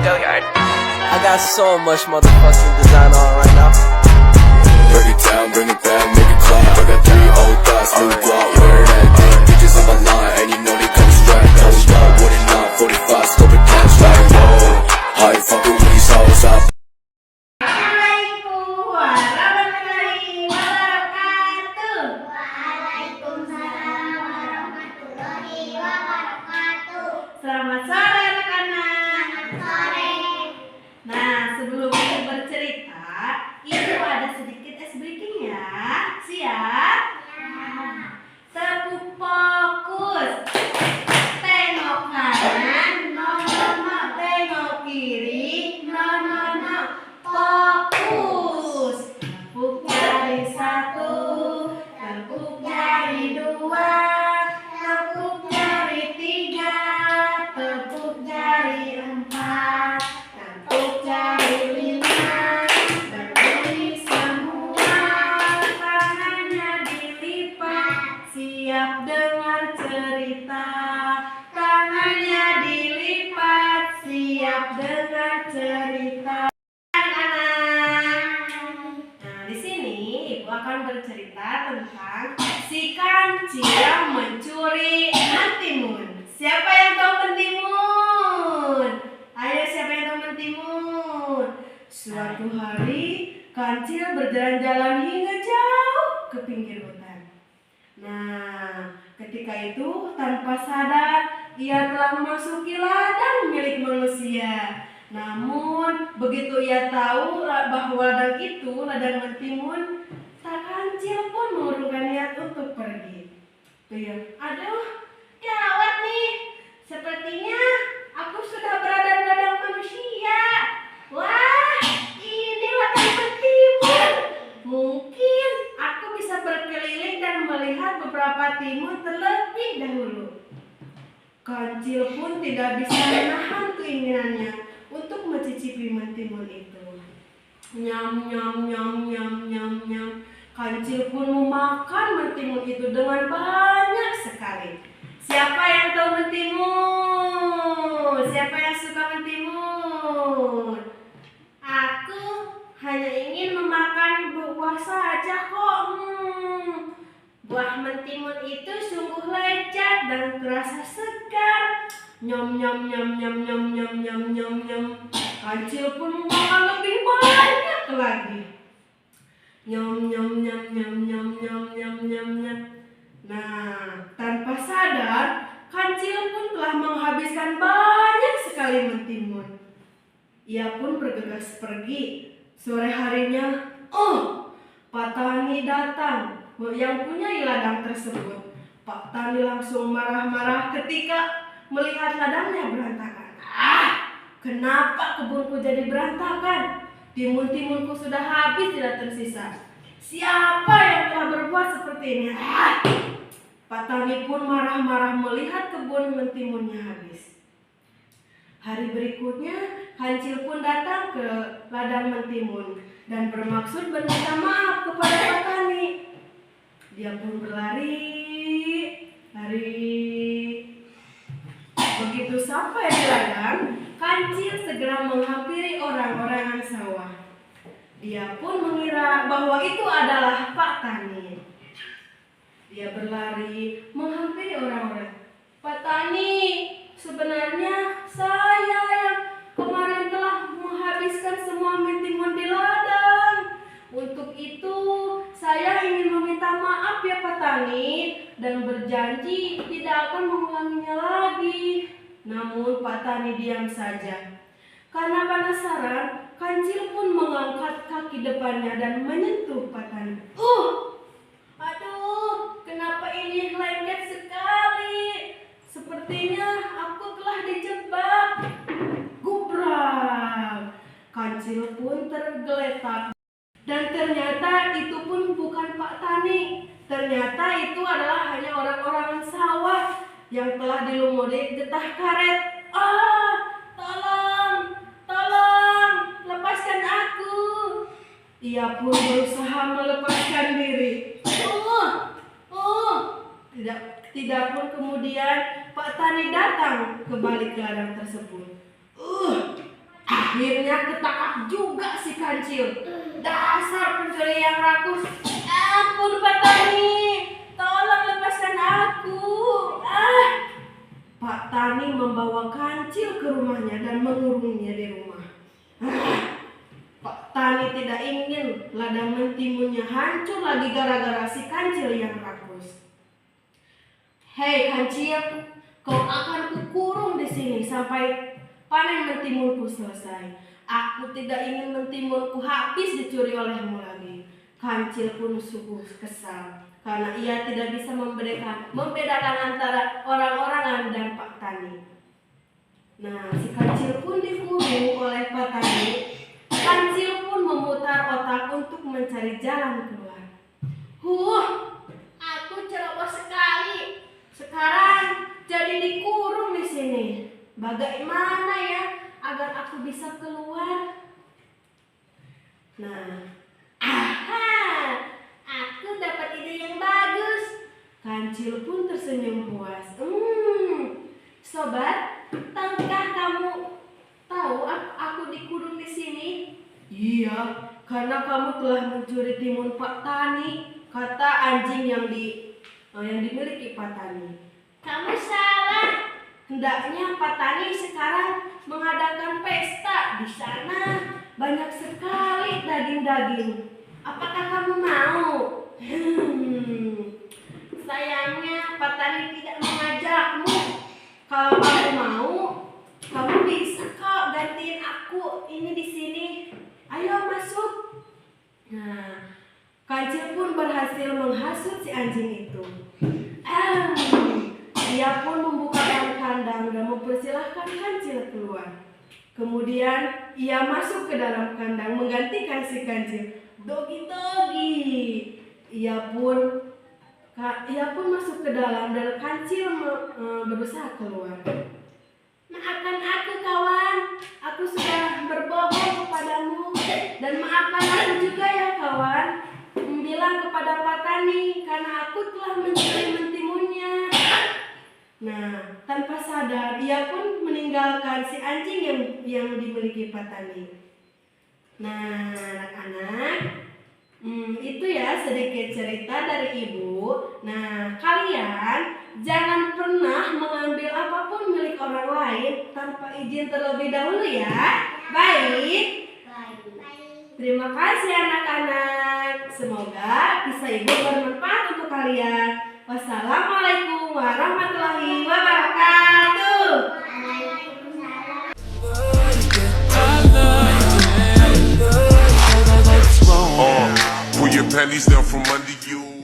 I got so much motherfucking design on right now. Break it down, bring it back, make it clap. I got 3 old thoughts, new guap, wear that thing. Bitches on my line, and you know they come strapped. Hold up, what it not, 45, scope it cash like whoa. How you fucking with these hoes up? Assalamualaikum warahmatullahi wabarakatuh. Waalaikumsalam warahmatullahi wabarakatuh. Selamat sore anak-anak. Selamat sore. Nah, sebelum kita bercerita, itu ada sedikit ice breaking ya. Siap? Tepuk fokus. Tengok kanan, no no no. Tengok kiri, no no no. Fokus. Tepuk jari 1, tepuk jari 2, tepuk jari 3, tepuk jari 4, tepuk jari 5. Berdiri semua, tangannya dilipat, siap dengar cerita. Tangannya dilipat, siap dengar cerita. Anak-anak. Nah, di sini Ibu akan bercerita tentang si kancil yang mencuri mentimun. Siapa yang tahu mentimun? Ayo, siapa yang tahu mentimun? Suatu hari kancil berjalan-jalan hingga jauh ke pinggir hutan. Nah, ketika itu tanpa sadar ia telah memasuki ladang milik manusia. Namun begitu ia tahu bahwa ladang itu ladang mentimun, tak kancil pun mengurungkan niat untuk pergi. Aduh, gawat nih. Sepertinya aku sudah berada di ladang manusia. Wah, ini ladang mentimun. Mungkin aku bisa berkeliling dan melihat beberapa timun terlebih dahulu. Kancil pun tidak bisa menahan keinginannya untuk mencicipi mentimun itu. Nyam nyam nyam nyam nyam nyam. Kancil pun memakan mentimun itu dengan banyak sekali. Siapa yang tahu mentimun? Siapa yang suka mentimun? Aku hanya ingin memakan buah saja kok. Buah mentimun itu sungguh lezat dan terasa segar. Nyam nyam nyam nyam nyam nyam nyam nyam nyam. Kancil pun makan lebih banyak lagi. Nyam nyam nyam nyam nyam nyam nyam nyam nyam. Nah, tanpa sadar, kancil pun telah menghabiskan banyak sekali mentimun. Ia pun bergegas pergi. Sore harinya, Pak Tani datang yang punya ladang tersebut. Pak Tani langsung marah-marah ketika melihat ladangnya berantakan. Kenapa kebunku jadi berantakan? Timun-timunku sudah habis, tidak tersisa. Siapa yang telah berbuat seperti ini? Pak Tani pun marah-marah melihat kebun mentimunnya habis. Hari berikutnya, kancil pun datang ke ladang mentimun dan bermaksud meminta maaf kepada Pak Tani. Dia pun lari. Begitu sampai di ladang, kancil segera menghampiri orang-orang sawah. Dia pun mengira bahwa itu adalah Pak Tani. Dia berlari menghampiri orang-orang. Pak Tani, sebenarnya saya yang kemarin telah menghabiskan semua mentimun di ladang. Untuk itu, saya ingin meminta maaf ya Pak Tani dan berjanji tidak akan mengulanginya lagi. Namun Pak Tani diam saja. Karena penasaran, kancil pun mengangkat kaki depannya dan menyentuh Pak Tani. Aduh, kenapa ini lengket sekali? Sepertinya aku telah dijebak. Gubrak. Kancil pun tergeletak. Dan ternyata itu pun bukan Pak Tani. Ternyata itu adalah hanya orang-orang sawah yang telah dilumuri getah karet. Tolong, lepaskan aku. Ia pun berusaha melepaskan diri. Tidak pun kemudian Pak Tani datang kembali ke ladang tersebut. Akhirnya ketangkap juga si kancil. Dasar pencuri yang rakus. Ampun Pak Tani, tolong lepaskan aku. Pak Tani membawa kancil ke rumahnya dan mengurungnya di rumah. Pak Tani tidak ingin ladang mentimunnya hancur lagi gara-gara si kancil yang rakus. Hei kancil, kau akan kukurung di sini sampai panen mentimunku selesai. Aku tidak ingin mentimunku habis dicuri olehmu lagi. Kancil pun sungguh kesal karena ia tidak bisa membedakan antara orang-orangan dan Pak Tani. Nah, si kancil pun dikurung oleh Pak Tani. Kancil pun memutar otak untuk mencari jalan keluar. Aku ceroboh sekali. Sekarang jadi dikurung di sini. Bagaimana ya agar aku bisa keluar? Nah, aku dapat ide yang bagus. Kancil pun tersenyum puas. Sobat, tahukah kamu tahu aku dikurung di sini? Iya, karena kamu telah mencuri timun Pak Tani, kata anjing yang dimiliki Pak Tani. Kamu salah. Hendaknya Pak Tani sekarang mengadakan pesta. Di sana banyak sekali daging-daging. Apakah kamu mau? Sayangnya Pak Tani tidak mengajakmu. Kalau kamu mau, kamu bisa kok gantiin aku ini di sini. Ayo masuk. Nah, kancil pun berhasil menghasut si anjing itu. Dia pun membukakan kandang dan mempersilahkan kancil keluar. Kemudian ia masuk ke dalam kandang menggantikan si kancil. Dogi-dogi. Ia pun masuk ke dalam dan kancil berusaha keluar. Maafkan aku kawan, aku sudah berbohong kepadamu. Dan maafkan aku juga ya kawan, bilang kepada Pak Tani karena aku telah mencuri mentimunnya. Nah, tanpa sadar ia pun meninggalkan si anjing yang dimiliki Pak Tani. Nah, anak-anak, itu ya sedikit cerita dari ibu. Nah, kalian jangan pernah mengambil apapun milik orang lain tanpa izin terlebih dahulu ya. Baik. Terima kasih anak-anak. Semoga kisah ibu bermanfaat untuk kalian. Wassalamualaikum warahmatullahi wabarakatuh. Pull your panties down from under you.